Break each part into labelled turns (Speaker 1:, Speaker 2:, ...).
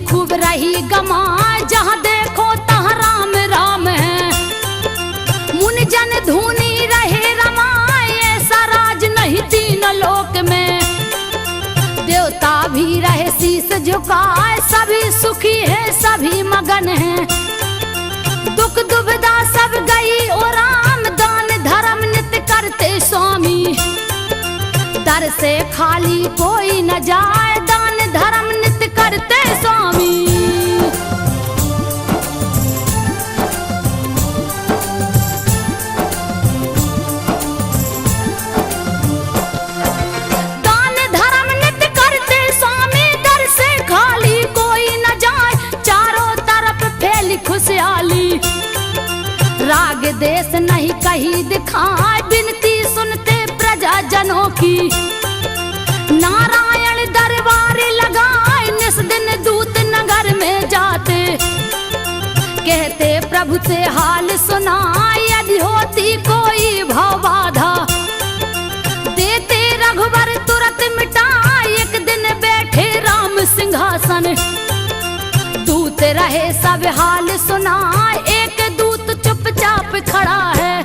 Speaker 1: खूब रही गमाए, जहाँ देखो तहाँ राम राम है। मुनि जन धुनी रहे रमाए, ऐसा राज नहीं तीन लोक में। देवता भी रहे शीस झुकाए, सभी सुखी है सभी मगन है। दुख दुविधा सब गई और राम, दान धर्म नित्य करते स्वामी। दर से खाली कोई न जाए, दान धर्म नित्य करते स्वामी। दान धर्म नित्य करते स्वामी, दर से खाली कोई न जाए। चारों तरफ फैली खुशहाली, राग देश नहीं कहीं दिखाए। बिनती सुनते प्रजा जनों की, नारायण दरबार लगाए। निस दिन दूत नगर में जाते, कहते प्रभु से हाल सुनाए। यदि होती कोई भव बाधा, देते रघुवर तुरंत मिटाए। एक दिन बैठे राम सिंहासन, दूत रहे सब हाल सुनाए। एक दूत चुपचाप खड़ा है,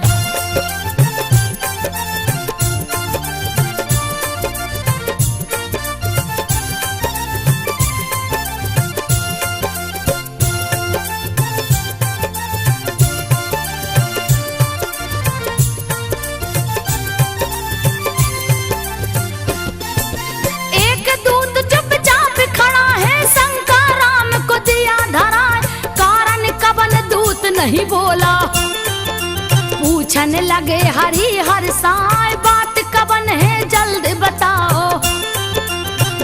Speaker 1: नहीं बोला। पूछने लगे हरि हर साय, बात कबन है जल्द बताओ।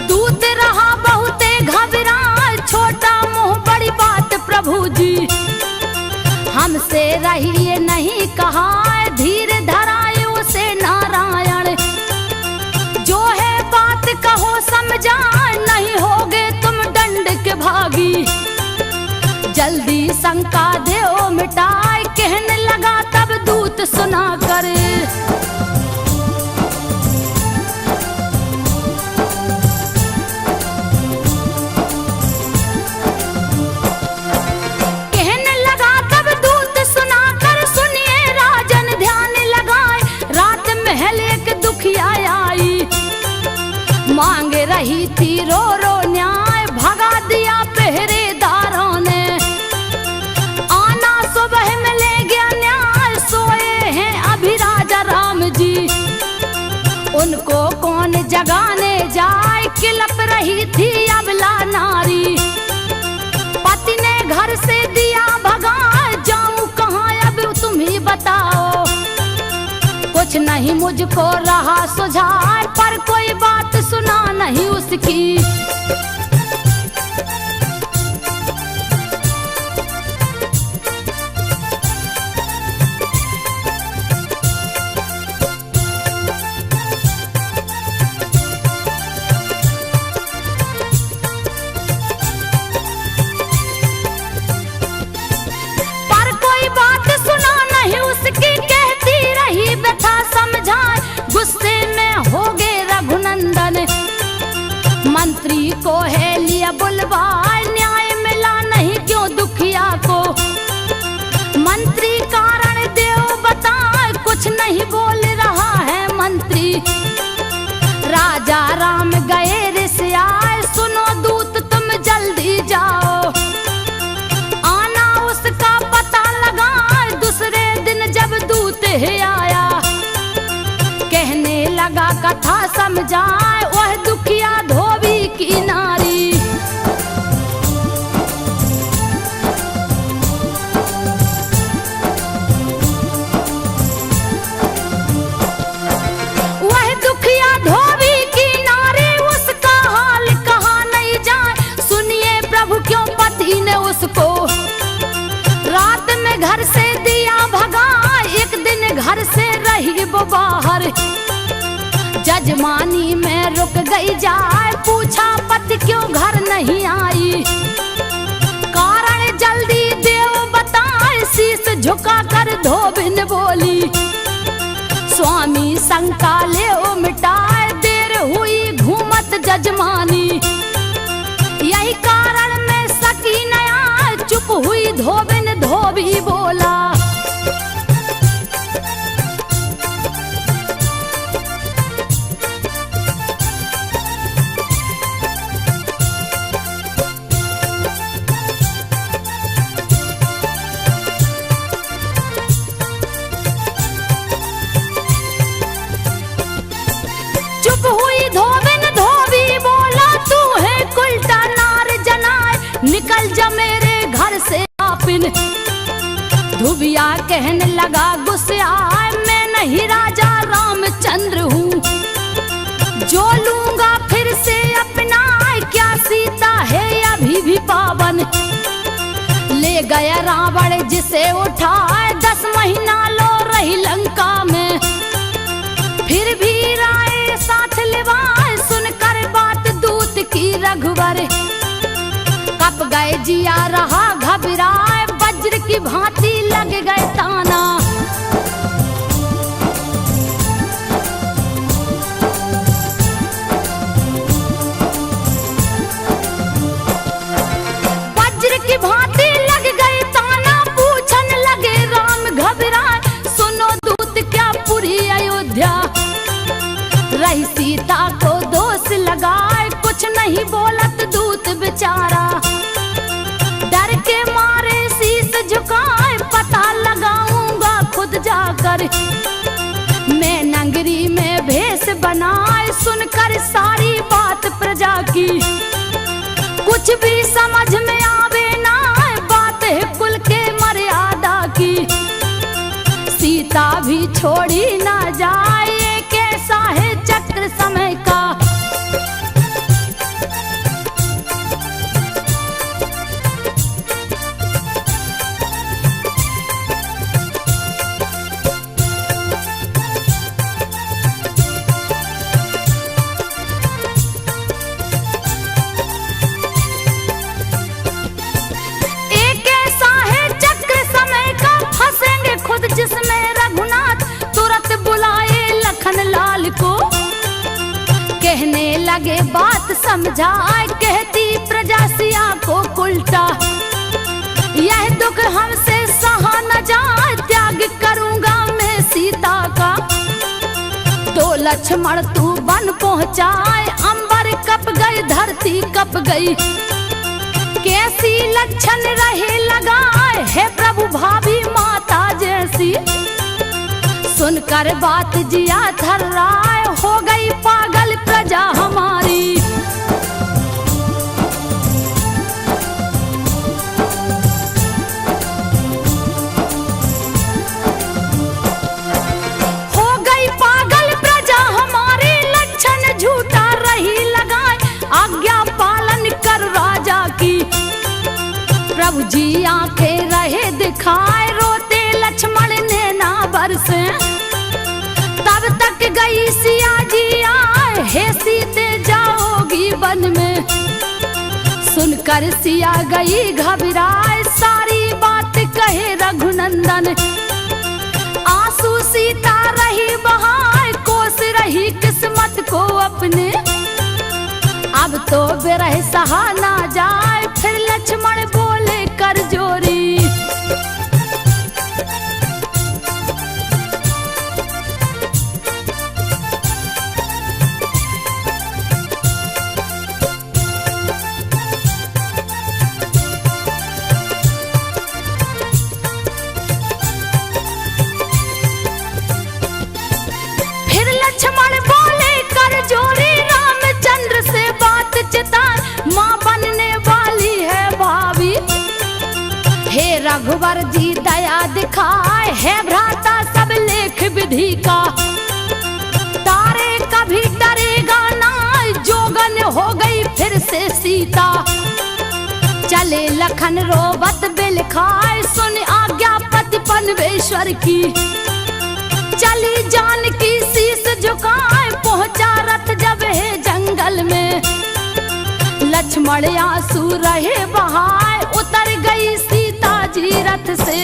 Speaker 1: दूत रहा बहुते घबराए, छोटा मुंह बड़ी बात प्रभु जी। हमसे रहिए नहीं कहा, धीर धराए उसे नारायण। जो है बात कहो समझाए, नहीं होगे तुम दंड के भागी। जल्दी शंका देओ मिटाए, कहने लगा तब दूत सुना कर। कहने लगा तब दूत सुना कर, सुनिए राजन ध्यान लगाए। रात महल एक दुखिया आई, मांग रही थी रो रो न्याय। भगा दिया पहरेदारों ने, सुबह में ले गया न्याय। सोए हैं अभी राजा राम जी, उनको कौन जगाने जाए। किलप रही थी अबला नारी, पति ने घर से दिया भगा। जाऊं कहाँ अब तुम ही बताओ, कुछ नहीं मुझको रहा सुझाए। पर कोई बात सुना नहीं उसकी, मंत्री को है लिया बुलवाए। न्याय मिला नहीं क्यों दुखिया को, मंत्री का लगा कथा समझाए वह दुखिया धोबी की नारी। वह दुखिया धोबी की नारी उसका हाल कहा नहीं जाए, सुनिए प्रभु क्यों पति ने उसको रात में घर से दिया भगा। एक दिन घर से रही वो बाहर, जजमानी में रुक गई जाए, पूछा पति क्यों घर नहीं आई, कारण जल्दी देव बताए। शीश झुका कर धोबिन बोली, स्वामी शंका ले मिटाए, देर हुई घूमत जजमानी, यही कारण में सकी नया। चुप हुई धोबिन, धोबी बोला, चुप हुई धोबिन, धोबी बोला, तू है उल्टा नार जनाए, निकल जा मेरे घर से आपिन। धुबिया कहने लगा गुस्से आए, मैं नहीं राजा रामचंद्र हूँ, जो लूंगा फिर से अपना। क्या सीता है अभी भी पावन, ले गया रावण जिसे उठाए, 10 महीना लो रही लंका में, फिर भी राय साथ लिवाए। सुनकर बात दूत की रघुवर, कप गए जिया रहा घबराए, वज्र की भांति लग गए ताना। वज्र की भांति लग गए ताना, पूछन लगे राम घबराए, सुनो दूत क्या पूरी अयोध्या रही सीता को दोष लगाए। कुछ नहीं बोलत दूत बेचारा, डर के मारे शीश झुकाए, पता लगाऊंगा खुद जाकर, मैं नगरी में भेष बनाए। सुनकर सारी बात प्रजा की, कुछ भी समझ में आवे ना, बात है कुल के मर्यादा की, सीता भी छोड़ी ना जाए, कैसा है चक्र समय का। एक ऐसा है चक्र समय का, फंसेंगे खुद जिसमें रघुनाथ, तुरंत बुलाए लखन लाल को, कहने लगे बात समझाए, कहती प्रजा सिया को उल्टा, यह दुख हमसे सहा न जाए, त्याग करूंगा मैं सीता का। तो लक्ष्मण तू बन पहुंचाए, अंबर कप गई धरती कप गई, कैसी लक्षण रहे लगाए, है प्रभु भाभी माता जैसी। सुनकर बात जिया थर्राए, हो गई पागल प्रजा हमारी। हो गई पागल प्रजा हमारी, लक्षण झूठा रही लगाए, आज्ञा पालन कर राजा की। प्रभु जी आंखें रहे दिखाए, रोते लक्ष्मण नैना बरसे, तब तक गई सिया जी आए, हे सीते जाओगी वन में। सुनकर सिया गई घबराए, सारी बात कहे रघुनंदन, आंसू सीता रही बहाए, कोस रही किस्मत को अपने, अब तो विरह सहा ना जाए, फिर लक्ष्मण बोले कर जोरी। फिर लक्ष्मण बोले रघुवर जी दया दिखाए, है भ्राता सब लेख विधि का। तारे कभी डरेगा ना, जोगन हो गई फिर से सीता। चले लखन रोबत बिल खाए, सुन आज्ञा पति पनवेश्वर की। चली जानकी शीस झुकाए, पहुंचा रथ जब है जंगल में। लक्ष्मण आंसू रहे बहाए, उतर गई सीता जी रथ से।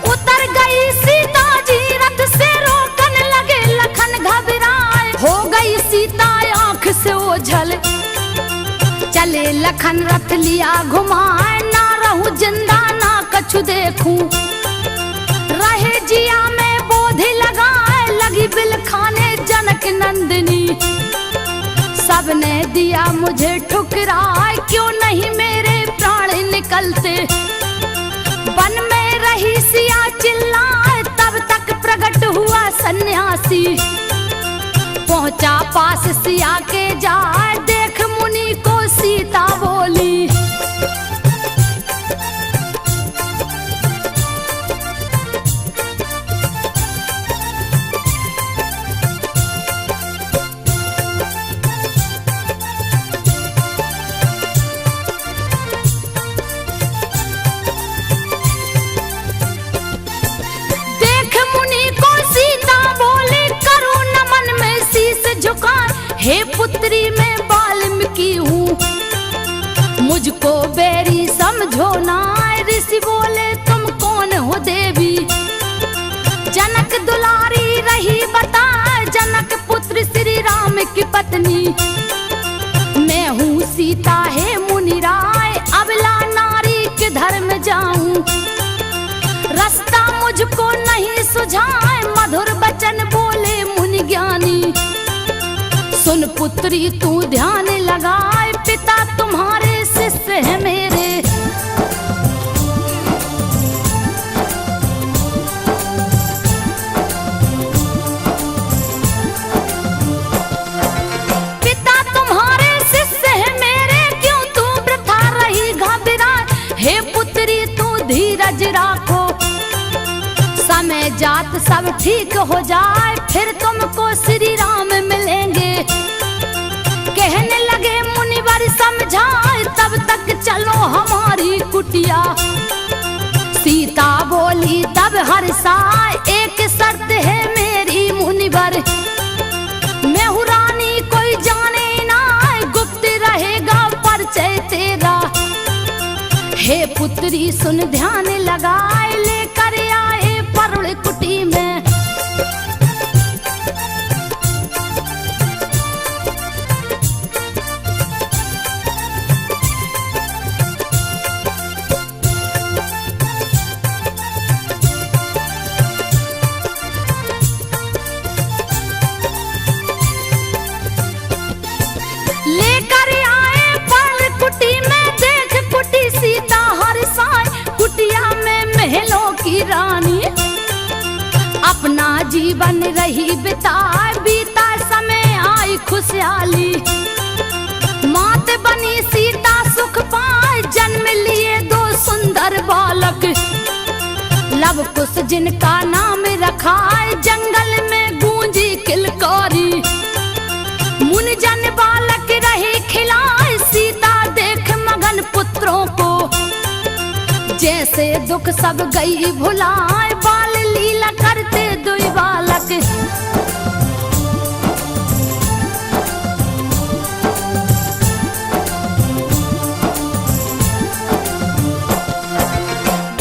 Speaker 1: उतर गई सीता जी रथ से, रोकन लगे लखन घबराए। हो गई सीता आंख से ओझल, चले लखन रथ लिया घुमाए। ना रहूं जिंदा ना कछु देखूं, रहे जिया में बोधि लगाए। लगी बिल खाने जनक नंदिनी, सबने दिया मुझे ठुकराए। क्यों नहीं मेरे प्राण निकलते, वन में रही सिया चिल्लाए। तब तक प्रकट हुआ सन्यासी, पहुंचा पास सिया के जाए। देख मुनि को सीता बोली, देख मुनि को सीता बोली, करूं नमन में शीस झुकाए। हे पुत्री मैं वाल्मीकि हूँ, मुझको बेरी समझो ना। ऋषि बोले तुम कौन हो देवी, जनक दुलारी रही बता। जनक पुत्र श्री राम की पत्नी, मैं हूँ सीता है मुनि राय। अबला नारी के धर्म जाऊं, रास्ता मुझको नहीं सुझाए। मधुर वचन बोले मुनि ज्ञानी, सुन पुत्री तू ध्यान लगाए। पिता तुम्हारे शिष्य है मेरे, पिता तुम्हारे शिष्य है मेरे। क्यों तू वृथा रही घबराए, हे पुत्री तू धीरज राखो। समय जात सब ठीक हो जाए, फिर तुमको श्री राम मिलेंगे। कहने लगे मुनिवर समझाए, तब तक चलो हमारी कुटिया। सीता बोली तब हर्षाए, एक शर्त है मेरी मुनिवर। मैं हूँ रानी कोई जाने ना, गुप्त रहेगा परिचय तेरा। हे पुत्री सुन ध्यान लगाए, लेकर आए परुण कुटी में। लेकर आए परुण कुटी में, देख कुटी सीता हर्षाए। कुटिया में महलों की रानी, अपना जीवन रही बिताए। बीता समय आई खुशहाली, मात बनी सीता सुख पाए। जन्म लिए दो सुंदर बालक, लव कुश जिनका नाम रखा। जंगल में गूंजी किलकारी, मुन जन बालक रहे खिलाए। सीता देख मगन पुत्रों को, जैसे दुख सब गई भुलाए। बाल लीला करते दुई बालक,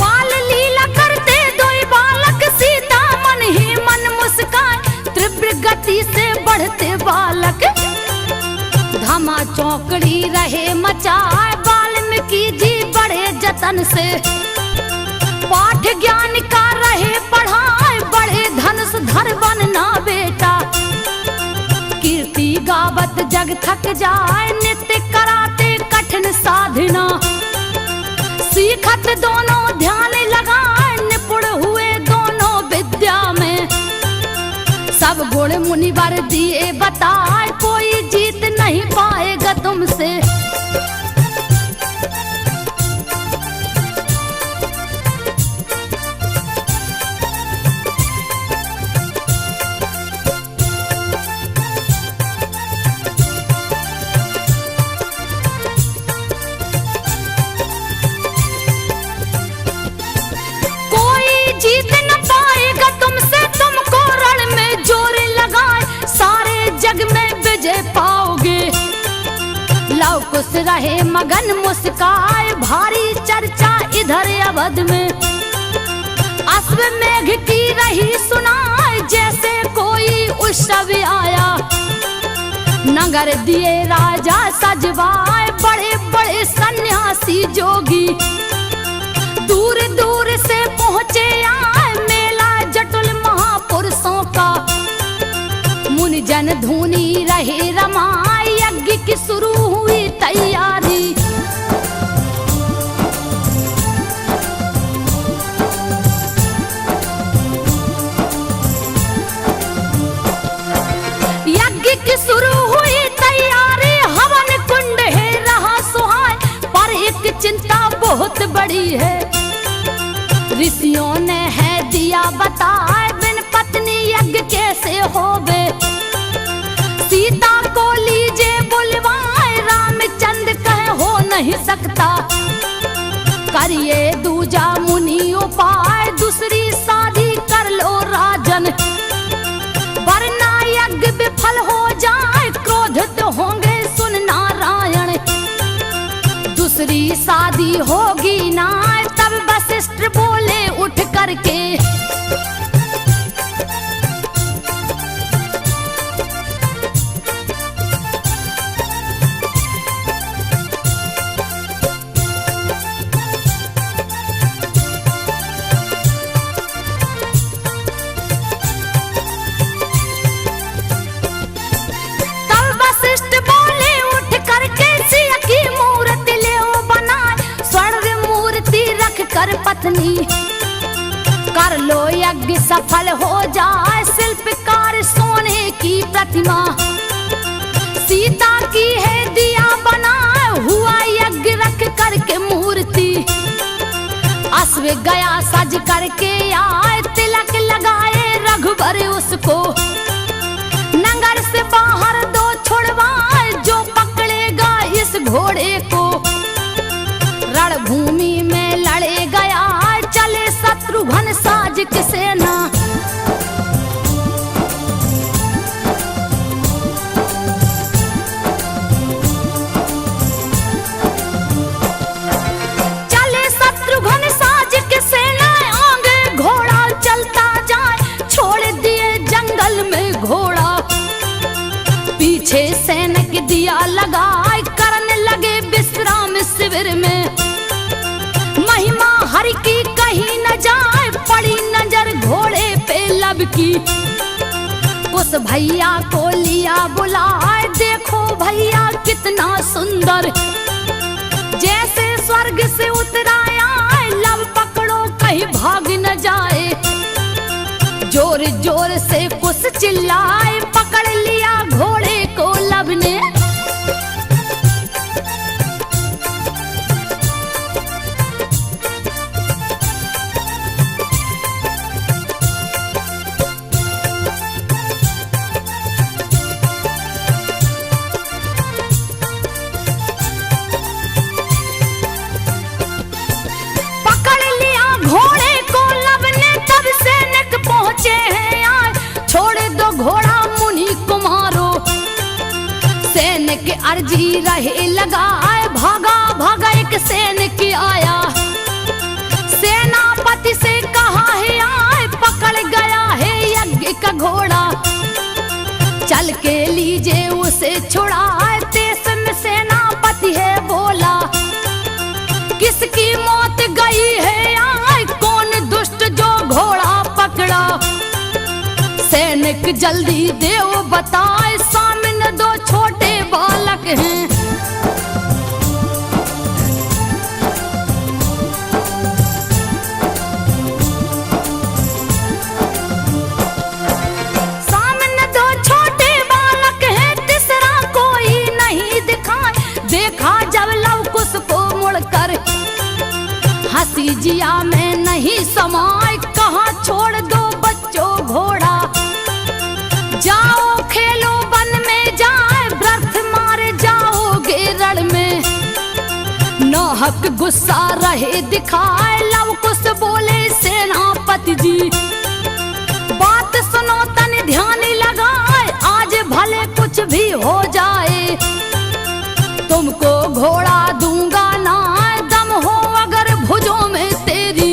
Speaker 1: बाल लीला करते दुई बालक। सीता मन ही मन मुस्काए, तीव्र गति से बढ़ते बालक। धमा चौकड़ी रहे मचाए, वाल्मीकि जी बड़े जतन से। पाठ ज्ञान का रहे पढ़ाए, बड़े धनुष धर बनना बेटा। कीर्ति गावत जग थक जाए, नित्य कराते कठिन साधना। सीखत दोनों ध्यान लगाए, निपुण हुए दोनों विद्या में। सब गुण में मुनिवर दिए बताए, कोई जीत नहीं पाएगा तुमसे। जीत न पाएगा तुमसे, तुमको रण में जोर लगाए, सारे जग में विजय पाओगे। लव कुश रहे मगन मुस्काए, भारी चर्चा इधर अवध में। अश्वमेघ की रही सुनाए, जैसे कोई उत्सव आया। नगर दिए राजा सजवाए, बड़े बड़े सन्यासी जोगी। दूर दूर से पहुँचे आए, मेला जटुल महापुरुषों का। मुनि जन धुनी रहे रमाए, यज्ञ की शुरू हुई तैयारी। यज्ञ की शुरू हुई तैयारी, हवन कुंड है रहा सुहाए। पर एक चिंता बहुत बड़ी है, ऋषियों ने है दिया बताए, बिन पत्नी यज्ञ कैसे होवे। सीता को लीजे बुलवाए, रामचंद्र कहे हो नहीं सकता। करिए दूजा मुनि उपाय, दूसरी शादी कर लो राजन। वरना यज्ञ विफल हो जाए, क्रोधित होंगे सुन नारायण। दूसरी शादी होगी ना, तब वशिष्ठ बोले उठ करके। तब वशिष्ठ बोले उठ करके, सिया की मूर्ति ले बनाए, स्वर्ण मूर्ति रख कर पत्नी। कर लो यज्ञ सफल हो जाए, शिल्पकार सोने की प्रतिमा। सीता की है दिया बनाए, हुआ यज्ञ रख करके मूर्ति। अश्व गया सज करके आए, तिलक लगाए रघुबर उसको। नगर से बाहर दो छुड़वाए, जो पकड़ेगा इस घोड़े को। रणभूमि में लड़े गया, चले शत्रुघ्न साज की सेना। चले शत्रुघ्न साज की सेना, आगे घोड़ा चलता जाए, छोड़ दिए जंगल में घोड़ा। पीछे सैनिक दिया लगाए, करने लगे विश्राम शिविर में। महिमा हरि की कहीं न जाए, पड़ी नजर घोड़े पे लब की। उस भैया को लिया बुलाए, देखो भैया कितना सुंदर। जैसे स्वर्ग से उतराया, लब पकड़ो कहीं भाग न जाए। जोर जोर से कुछ चिल्लाए, पकड़ लिया घोड़े को लब ने। के अर्जी रहे लगाए, भागा भागा एक सैनिक आया। सेनापति से कहा है आए, पकड़ गया है यज्ञ का घोड़ा। चल के लीजिए उसे छुड़ाए, देश में सेनापति है बोला। किसकी मौत गई है आए, कौन दुष्ट जो घोड़ा पकड़ा। सैनिक जल्दी देव बताए, सामने दो छोटे बालक हैं। सामने दो नाहक गुस्सा रहे दिखाए, लव कुश बोले सेनापति जी। बात सुनो तन ध्यान लगाए, आज भले कुछ भी हो जाए, तुमको घोड़ा दूंगा ना दम हो अगर भुजों में तेरी।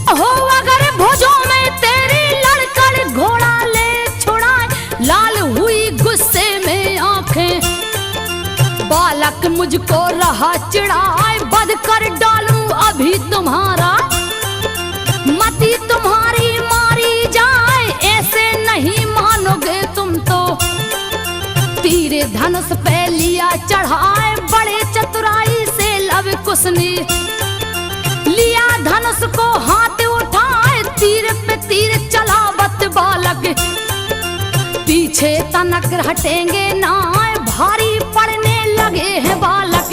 Speaker 1: हो अगर भुजों में तेरी, लड़कर घोड़ा ले छुड़ाए, लाल हुई गुस्से में आंखें, बालक मुझको रहा चिढ़ाए, बद कर डालूं अभी तुम्हारा, मती तुम्हारी मारी जाए, ऐसे नहीं मानोगे तुम तो। तीर धनुष पे लिया चढ़ाए, बड़े चतुराई से लव कुश ने लिया धनुष को हाथ उठाए, तीर पे तीर चलावत बालक, पीछे तनक हटेंगे ना, भारी पड़ने लगे हैं बालक।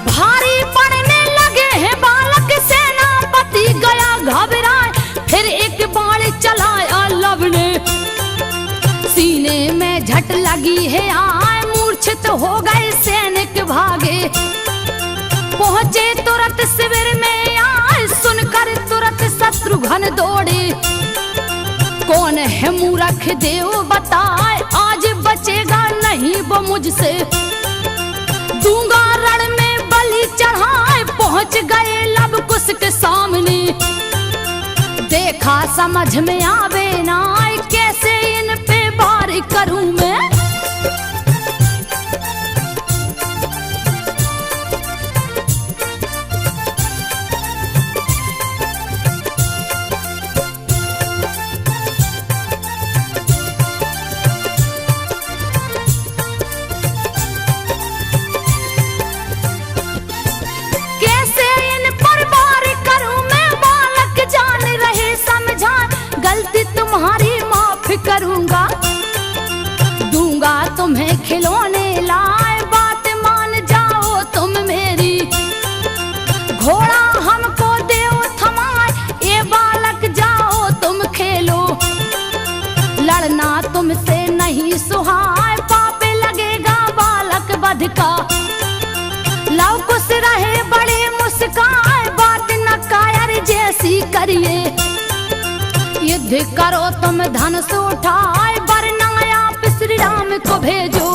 Speaker 1: भारी पड़ने लगे हैं बालक, सेनापति गया घबराए, फिर एक बाण चलाया लव ने, सीने में झट लगी है आए, मूर्छित हो गए सैनिक भागे, पहुंचे तुरंत शिविर में आए, सुनकर तुरंत शत्रुघ्न दौड़े, कौन है मूर्ख देव बताए, आज बचेगा नहीं वो मुझसे, दूंगा रण में बलि चढ़ाए, पहुंच गए लव कुश के सामने, देखा समझ में आवे ना, कैसे इन पे वार करूं मैं। कैसे इन पर वार करूं मैं, बालक जान रहे समझा, गलती तुम्हारी माफ करूंगा, दूंगा तुम्हें खिलौने लाए, बात मान जाओ तुम मेरी, घोड़ा हमको देओ थमाए, ये बालक जाओ तुम खेलो, लड़ना तुमसे नहीं सुहाए, पापे लगेगा बालक वध का, लव कुश रहे बड़े मुस्काए, बात न कायर जैसी करिए, युद्ध करो तुम धनुष उठाए, वरना आप श्री राम को भेजो।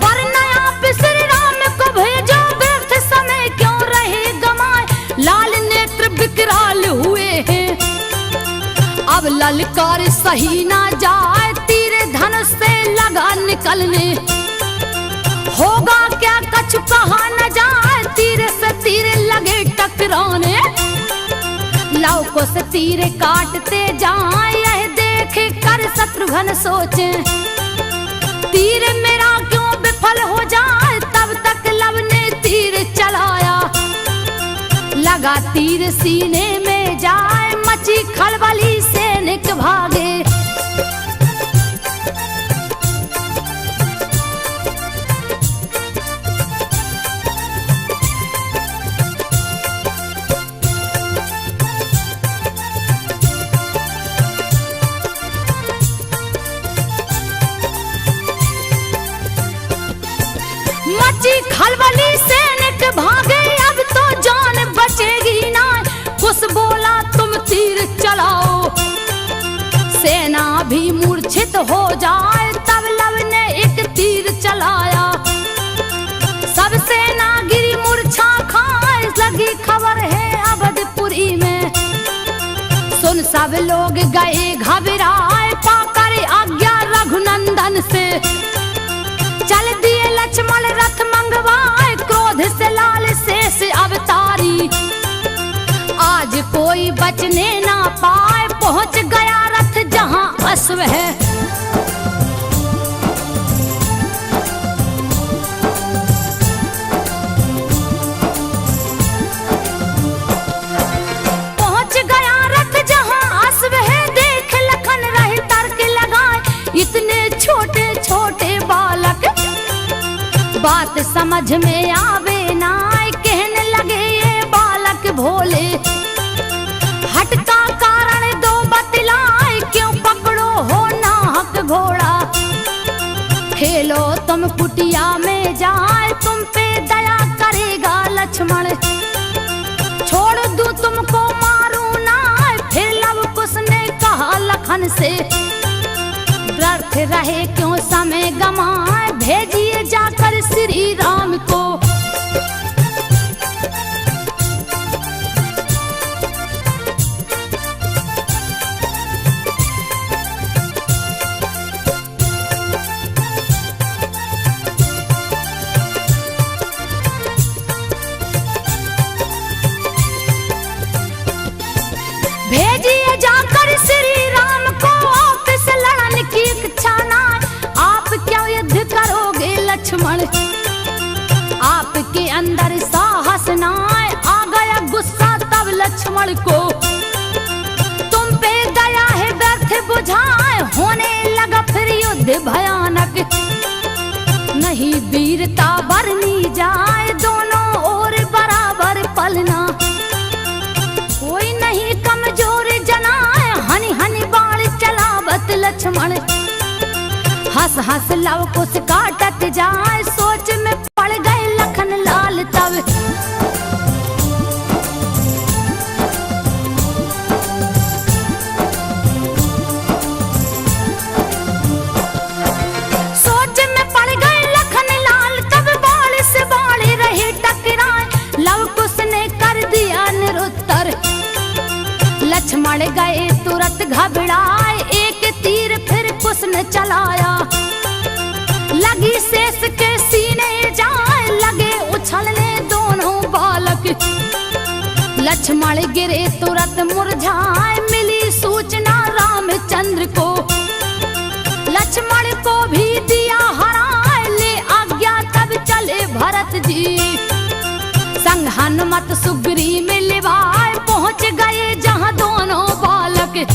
Speaker 1: वरना आप श्री राम को भेजो, व्यर्थ समय क्यों रहे गमाए, लाल नेत्र विकराल हुए हैं, अब ललकार सही ना जाए, तीर धनुष से लगा निकलने, होगा क्या कछु कहा न जाए, तीर से तीर लगे टकराने, लव कुश तीर काटते जाए, यह देख कर शत्रुघ्न सोचे, तीर मेरा क्यों विफल हो जाए, तब तक लव ने तीर चलाया, लगा तीर सीने में जाए, मची खलबली सैनिक भागे, मची खलबली सैनिक भागे, अब तो जान बचेगी ना, कुश बोला तुम तीर चलाओ, सेना भी मूर्छित हो जाए, तब लव ने एक तीर चलाया, सब सेना गिरी मूर्छा खाए, लगी खबर है अवधपुरी में, सुन सब लोग गए घबराए, पाकर आज्ञा रघुनंदन से, चल दिए लक्ष्मण रथ मंगवाए, क्रोध से लाल शेष अवतारी, आज कोई बचने ना पाए, पहुंच गए अश्व है। पहुंच गया रथ जहां अश्व है, देख लखन रहे तर्क लगाए, इतने छोटे छोटे बालक बात समझ में आवे ना, कहने लगे ये बालक भोले, हट का कारण दो बतलाए, क्यों पकड़ो हो नाहक घोड़ा, खेलो तुम कुटिया में जाए, तुम पे दया करेगा लक्ष्मण, छोड़ दूं तुमको मारू ना, फिर लव कुश ने कहा लखन से, व्यर्थ रहे क्यों समय गमाए, भेजिए जाकर श्री राम को। भेजिए जाकर श्री राम को, आपसे लड़न की इच्छा ना, आप क्या युद्ध करोगे लक्ष्मण, आपके अंदर साहस ना, आ गया गुस्सा तब लक्ष्मण को, तुम पे दया है व्यर्थ बुझाए, होने लगा फिर युद्ध भयानक, नहीं वीरता बरनी जाए, दोनों ओर बराबर पलना, कोई नहीं कमजोर जनाए, हनी हनी बाण चलावत लक्ष्मण, हंस हंस लव कुश काटत जाए, सोच में पड़ गए लखन लाल तब, सोच में पड़ गए लखन लाल तब, बाल से बाल रहे टकराए, लव कुश ने कर दिया निरुत्तर, लक्ष्मण गए तुरंत घबराए, एक तीर फिर कुश ने चलाया, लगी शेष के सीने जाए, लगे उछलने दोनों बालक, लक्ष्मण गिरे तुरंत मुरझाए, मिली सूचना रामचंद्र को, लक्ष्मण को भी दिया हराए, ले आज्ञा तब चले भरत जी, संग हनुमत सुग्रीव मिलवाए, पहुंच गए जहां दोनों बालक,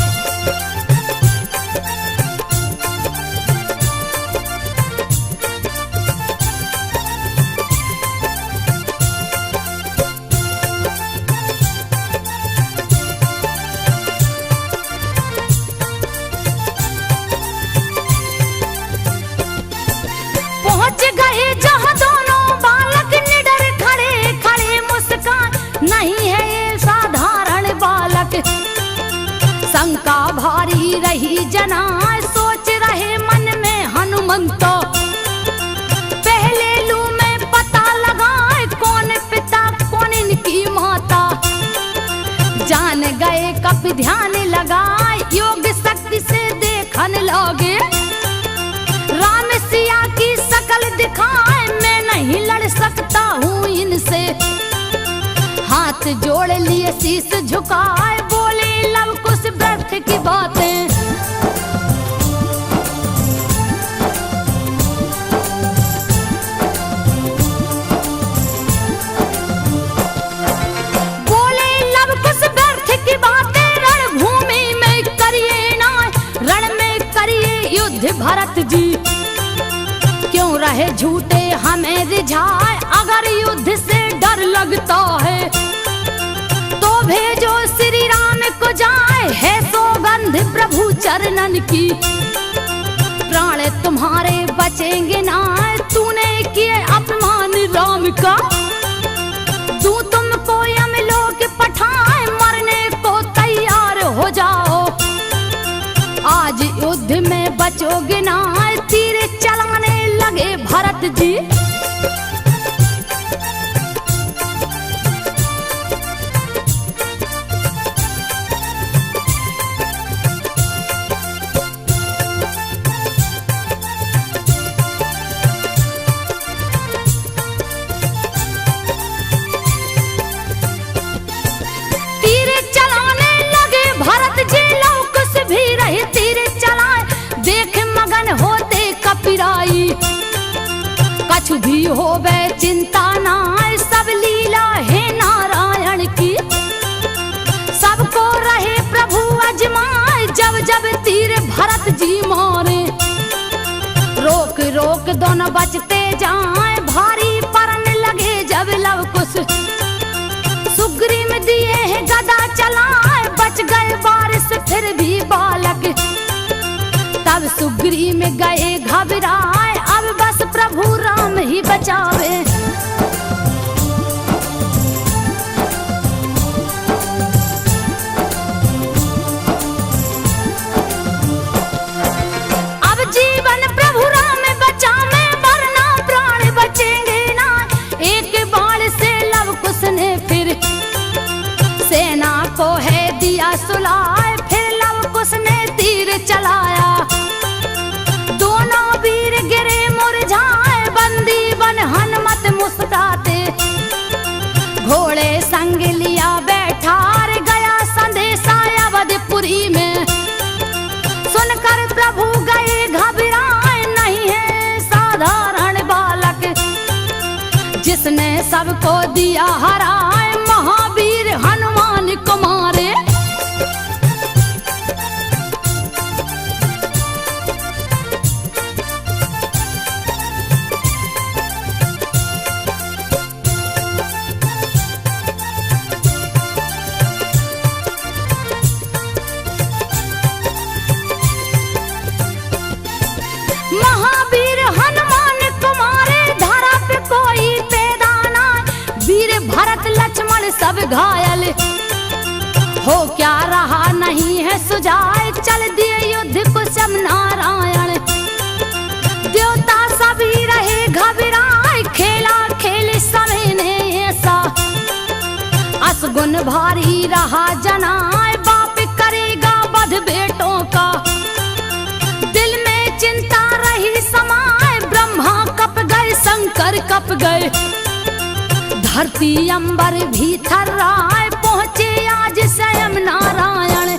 Speaker 1: पहुंच गए जहां दोनों बालक, निडर खड़े खड़े मुस्कान, नहीं है ये साधारण बालक, शंका भारी रही जना, सोच रहे मन में हनुमंतो, पहले लू में पता लगाए, कौन पिता कौन इनकी माता, जान गए कब ध्यान लगाए, योग शक्ति से देखन लगे, राम सिया की शकल दिखाए, मैं नहीं लड़ सकता हूँ इनसे, हाथ जोड़ लिए शीश झुकाए, बोले लव कुश व्यर्थ की बातें, बोले लव कुश व्यर्थ की बातें, रणभूमि में करिए ना, रण में करिए युद्ध भरत जी, क्यों रहे झूठे हमें रिझाए, अगर युद्ध से डर लगता है, तो भेजो श्री राम को जाए, है सौगंध प्रभु चरणन की, प्राण तुम्हारे बचेंगे ना, तूने किए अपमान राम का, तू तुमको यमलोक पठाए, मरने को तैयार हो जाओ, आज युद्ध में बचोगे ना, तीर चलाने लगे भरत जी, तीर चलाने लगे भरत जी, लव कुश भी रहे तीर चलाए, की होवे चिंता नाय, सब लीला है नारायण की। सबको रहे प्रभु अजमाए, जब जब तीर भरत जी मारे। रोक रोक दोनों बचते जाए, भारी परन लगे जब लव कुश। सुग्रीव दिए है गदा चलाए, बच गए बारिश फिर भी बालक। तब सुग्रीव गए घबराए, अब बस प्रभु राम ही बचावे। अब जीवन प्रभु राम बचावे, वरना प्राण बचेंगे ना। एक बाण से लव कुश ने फिर सेना को है दिया सुलाए, फिर लव कुश ने तीर चलाया। दोनों वीर गिरे मुरझाए, बंदी बन हनुमत मुस्कुराते। घोड़े संग लिया बैठार, गया संदेशा अवधपुरी में। सुनकर प्रभु गए घबराए, नहीं है साधारण बालक। जिसने सबको दिया हराए, महावीर हनुमान को मारे। महावीर हनुमान को मारे, धरा पे कोई पैदा ना। वीर भरत लक्ष्मण सब घायल, हो क्या रहा नहीं है सुझाए। चल दिए युद्ध को सब नारायण। देवता सभी रहे घबराए, खेला खेल समय ने ऐसा। असगुन भारी रहा जनाए, बाप करेगा वध बेटों का। दिल में चिंता रही समाए, ब्रह्मा कप गए शंकर कप गए। धरती अंबर भी थर्राए, पहुंचे आज स्वयं नारायण।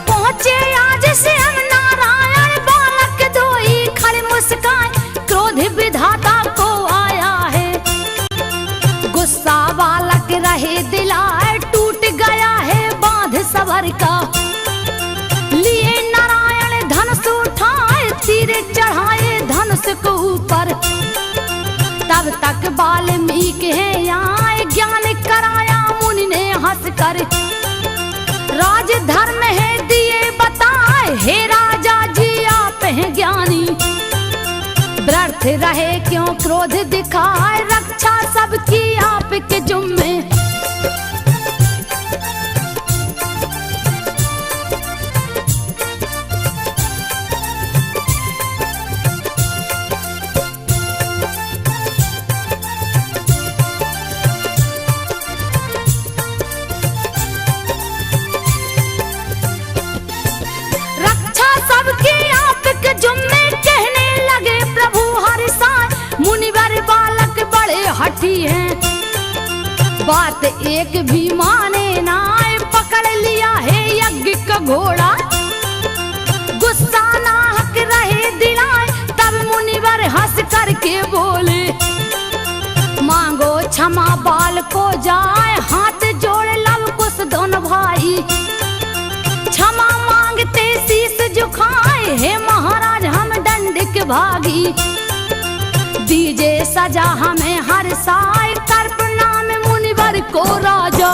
Speaker 1: पहुंचे आज स्वयं नारायण, बालक धोई खड़े मुस्कान। क्रोध विधाता को आया है, गुस्सा बालक रहे दिलाए। टूट गया है बांध सबर का, लिए नारायण धनुष उठाए। तीर चढ़ाए धनुष को ऊपर, तब तक वाल्मीकि है आए। ज्ञान कराया मुनि ने हंसकर, राज धर्म है दिए बताए। हे राजा जी आप हैं ज्ञानी, व्यर्थ रहे क्यों क्रोध दिखाए। रक्षा सबकी आपके जुम्मे। रक्षा सबकी आपके जुम्मे, कहने लगे प्रभु हर साय। मुनिवर बालक बड़े हठी हैं, बात एक भी माने ना। पकड़ लिया है यज्ञ का घोड़ा, गुस्सा नाहक रहे दिलाए। तब मुनिवर हंस करके बोले, मांगो क्षमा बाल को जाए। हाथ जोड़ लव कुश दोनों भाई, क्षमा मांगते शीस झुकाए। हे महाराज हम दंड के भागी, दीजे सजा हमें हर साय। कर प्रणाम मुनिवर को राजा।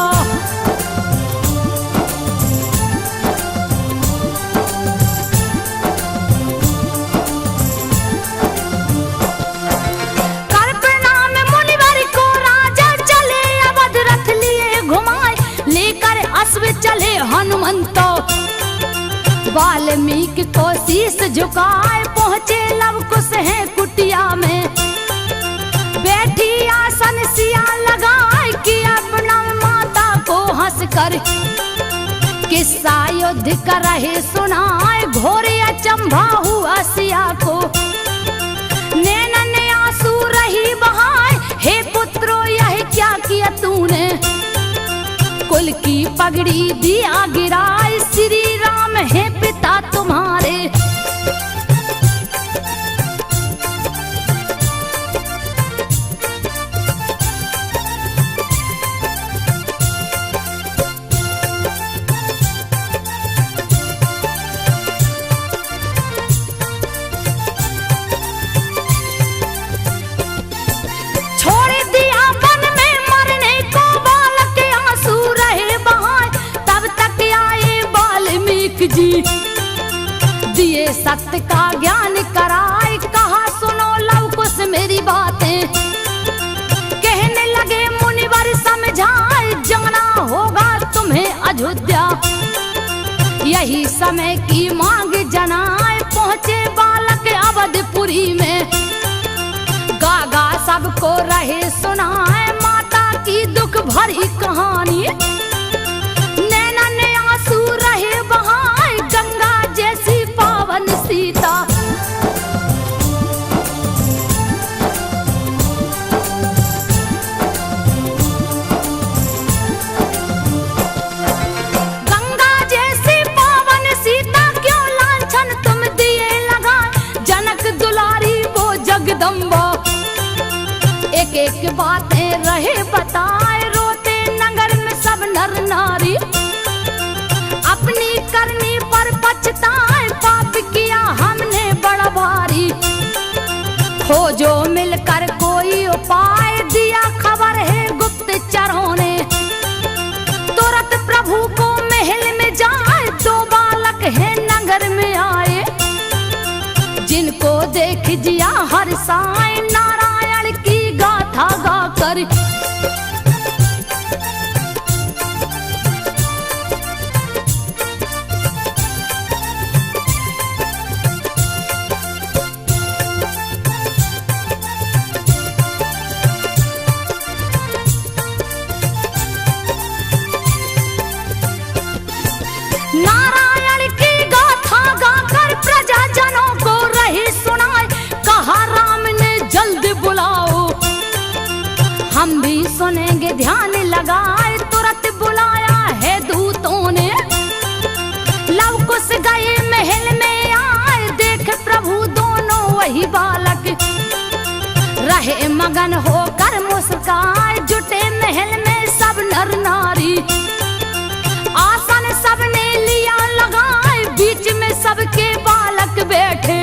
Speaker 1: कर प्रणाम मुनिवर को राजा, चले अवध रथ लिए घुमाए। लेकर अश्व चले हनुमंतो, वाल्मीकि को शीस झुकाए। पहुंचे लव कुश है कुटिया में, बैठी आसन सिया लगाए। किया प्रणाम माता को हंस कर, किस्सा युद्ध कर रहे सुनाए। घोर अचंभा हुआ सिया को, नैनन आंसू रही बहाए। हे पुत्रो यह क्या किया तूने, कुल की पगड़ी दिया गिराए, श्री राम है पिता तुम्हारे। जी दिए सत्य का ज्ञान कराए, कहा सुनो लव कुश मेरी बातें। कहने लगे मुनिवर समझाए, जाना होगा तुम्हें अयोध्या। यही समय की मांग जनाए, पहुंचे बालक अवधपुरी में। गागा सबको रहे सुनाए, माता की दुख भरी कहानी। नैना ने आंसू रहे बहाए, गंगा जैसी पावन सीता। गंगा जैसी पावन सीता क्यों लांछन तुम दिए लगा, जनक दुलारी वो जगदम्बा। एक एक बातें रहे बताए, रोते नगर में सब नर नारी। अपनी करनी पर पछताए, पाप किया हमने बड़ा भारी। खोजो मिलकर कोई उपाय, दिया खबर है गुप्तचरों ने। तुरंत प्रभु को महल में जाए, दो बालक है नगर में आए। जिनको देख जिया हर्षाए, नारायण की गाथा गाकर। नारायण की गाथा गाकर प्रजाजनों को रही सुनाए, कहा राम ने जल्द बुलाओ। हम भी सुनेंगे ध्यान लगाए, तुरंत बुलाया है दूतों ने। लव कुश गए महल में आए, देख प्रभु दोनों वही बालक। रहे मगन होकर मुस्काए, जुटे महल में सब नर नारी। आसन सबने लिया लगाए, बीच में सबके बालक बैठे।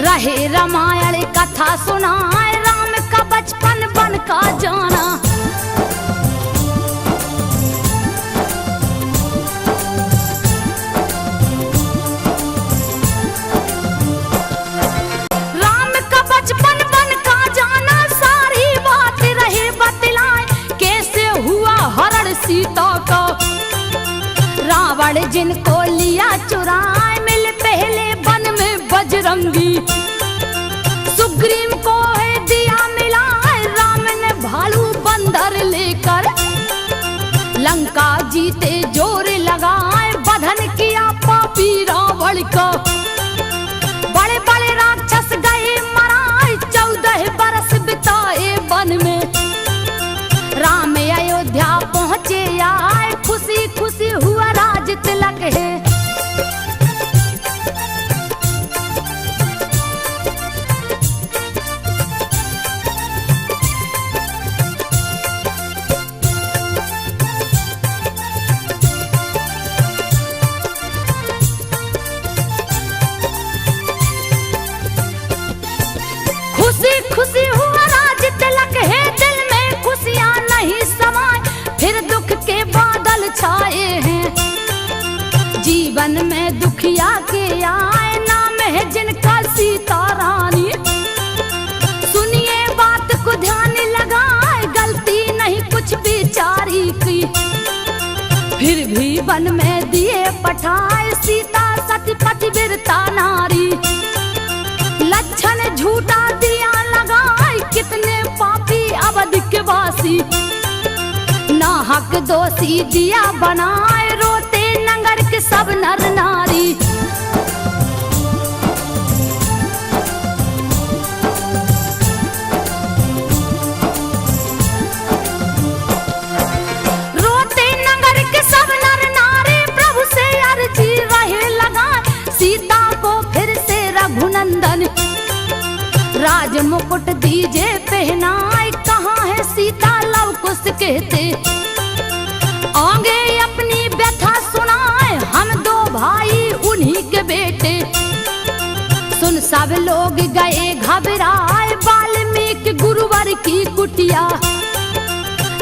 Speaker 1: रहे रामायण कथा सुनाए, राम का बचपन बन का जाना। राम का बचपन बन का जाना, सारी बात रहे बतलाए। कैसे हुआ हरण सीता का, रावण जिनको लिया चुराए। मिल पहले वन में बजरंगी, सुग्रीव को है दिया मिलाए। राम ने भालू बंदर लेकर, लंका जीते जोर लगाए। बधन किया पापी रावण का, बड़े बड़े राक्षस गए मराए। 14 बरस बिताए वन में, राम अयोध्या पहुँचे आए। खुशी खुशी हुआ राज तिलक है। खुशी खुशी हुआ राज तिलक है, दिल में खुशियाँ नहीं समाए। फिर दुख के बादल छाए हैं, जीवन में दुखिया के आए। नाम है जिनका सीता रानी। सुनिए बात को ध्यान लगाए, गलती नहीं कुछ बेचारी की। फिर भी वन में दिए पठाए, सीता सती पतिव्रता नारी। लक्षण झूठा दिया लगाए, कितने पापी अवध के वासी। नाहक दोषी दिया बनाए, रोते नगर के सब नर नारी। रोते रघुनंदन राज मुकुट दीजे पहनाए, कहाँ है सीता लव कुश कहते, आगे अपनी व्यथा सुनाए, हम दो भाई उन्हीं के बेटे। सुन सब लोग गए घबराए, वाल्मीकि गुरुवर की कुटिया,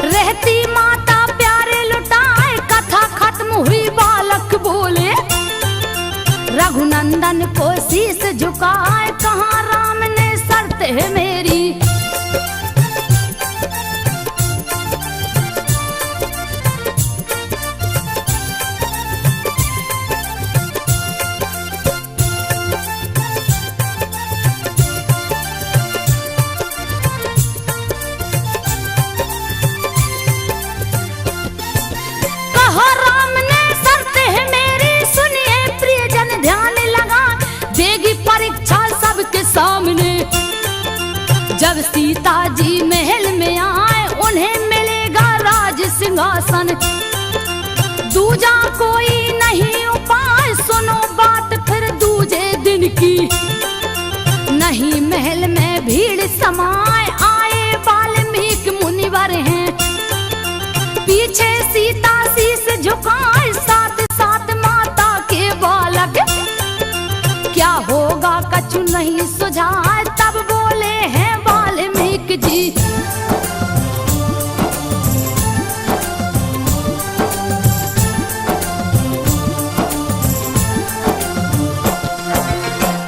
Speaker 1: रहती माता प्यारे लुटाए, कथा खत्म हुई बालक बोले, रघुनंदन को शीश झुकाए, कहाँ राम ने शर्त है मेरी। कहा राम ने शर्त है मेरी, सुनिए प्रियजन ध्यान लगा, देगी परीक्षा सबके सामने। जब सीता जी महल में आए, उन्हें मिलेगा राज सिंहासन, दूजा कोई नहीं उपाय, सुनो बात फिर दूजे दिन की। नहीं महल में भीड़ समाए, आए वाल्मीकि मुनिवर हैं, पीछे सीता शीश झुकाए, साथ साथ माता के बालक, क्या होगा कछु नहीं सुझाए, तब बोले हैं वाल्मीकि जी।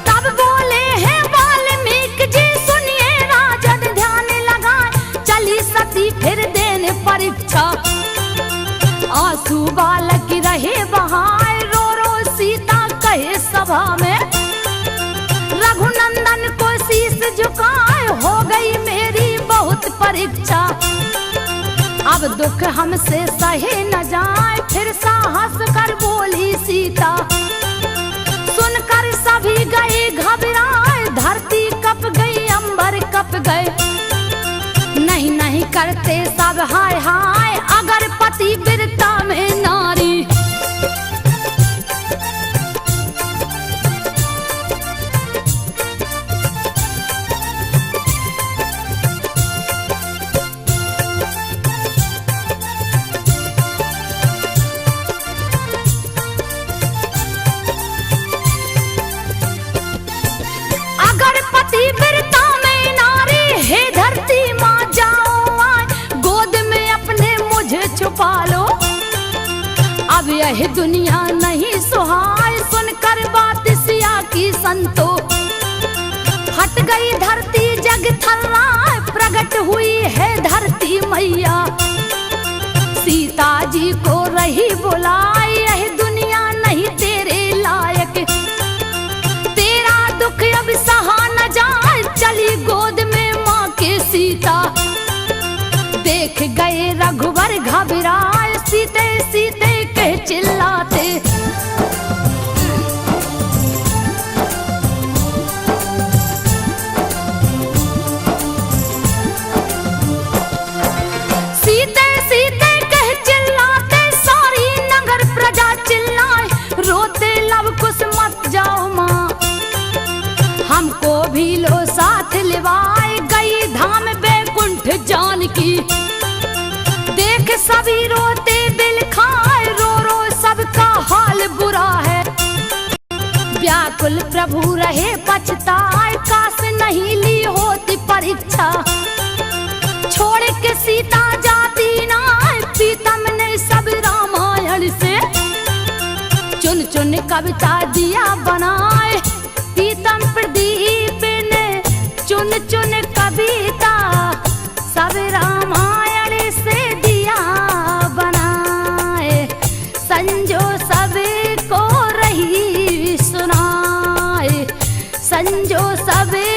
Speaker 1: तब बोले हैं वाल्मीकि जी, सुनिए राजन ध्यान लगाए, चली सती फिर देने परीक्षा, आंसू बालक रहे बहाए, रो रो सीता कहे सभा में, रघुनंदन को शीश झुकाए, हो गई मेरी बहुत परीक्षा, अब दुख हमसे सहे न जाए, फिर साहस कर बोली सीता, सुनकर सभी गए घबराए, धरती कप गई अंबर कप गए, नहीं नहीं करते सब हाय हाय, अगर पति वीरता में नारी। अगर पति वीरता में नारी, हे धरती माँ जाओ आए, गोद में अपने मुझे छुपा लो, अब यह दुनिया नहीं सुहाए, सुनकर बात सिया की संतो, हट गई धरती जग थर्राए, प्रकट हुई है धरती मैया, सीता जी को रही बुलाए, यह दुनिया नहीं तेरे लायक, तेरा दुख अब सहा न जाए, चली गोद में माँ के सीता, देख गए रघुवर घबराए, सीते सीते कह चिल्लाते, सीते सीते कह चिल्लाते, सारी नगर प्रजा चिल्लाए, रोते लव कुश मत जाओ माँ, हमको भी लो साथ लिवाए, गई धाम बैकुंठ जानकी, देख सभी रोते दिल खाए, रो रो सबका हाल बुरा है, व्याकुल प्रभु रहे पछताए, काश नहीं ली होती परीक्षा, छोड़ के सीता जाती ना, प्रीतम ने सब रामायण से चुन चुन कविता दिया बनाए, प्रीतम प्रदीप ने चुन चुन कविता सब रामायण से दिया बनाए, संजो सबको रही सुनाए, संजो सबे